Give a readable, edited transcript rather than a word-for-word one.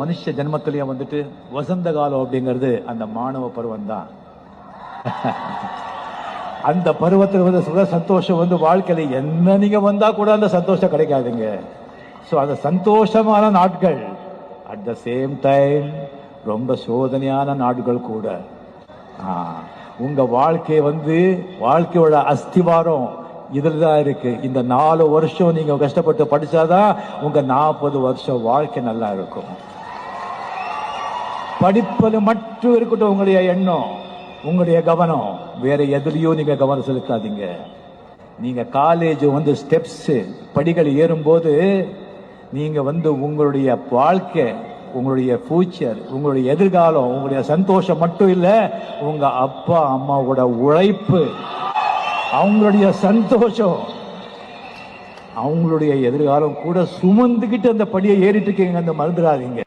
மனுஷ ஜென்மத்திலேயே வந்துட்டு வசந்த காலம் அப்படிங்கிறது அந்த மாணவ பருவம் தான். அந்த பருவத்தில் வந்து சுக சந்தோஷம் வந்து வாழ்க்கையில என்ன நீங்க வந்தா கூட அந்த சந்தோஷம் கிடைக்காதுங்க. ஸோ அந்த சந்தோஷமான நாட்கள் அட் த சேம் டைம் ரொம்ப சோதனையான நாட்கள் கூட. உங்க வாழ்க்கை வந்து வாழ்க்கையோட அஸ்திவாரம் இதுல தான் இருக்கு. இந்த 4 வருஷம் நீங்க கஷ்டப்பட்டு படிச்சாதான் உங்க 40 வருஷம் வாழ்க்கை நல்லா இருக்கும். படிப்பது மட்டும் இருக்கட்டும் உங்களுடைய எண்ணம், உங்களுடைய கவனம். வேற எதுலயும் நீங்க கவனம் செலுத்தாதீங்க. நீங்க காலேஜ் வந்து ஸ்டெப்ஸ் படிகள் ஏறும்போது நீங்க வந்து உங்களுடைய வாழ்க்கை, உங்களுடைய ஃபியூச்சர், உங்களுடைய எதிர்காலம், உங்களுடைய சந்தோஷம் மட்டும் இல்ல, உங்க அப்பா அம்மாவோட உழைப்பு, அவங்களுடைய சந்தோஷம், அவங்களுடைய எதிர்காலம் கூட சுமந்துக்கிட்டு அந்த படியை ஏறிட்டு இருக்கீங்க. அந்த மறந்துடாதீங்க.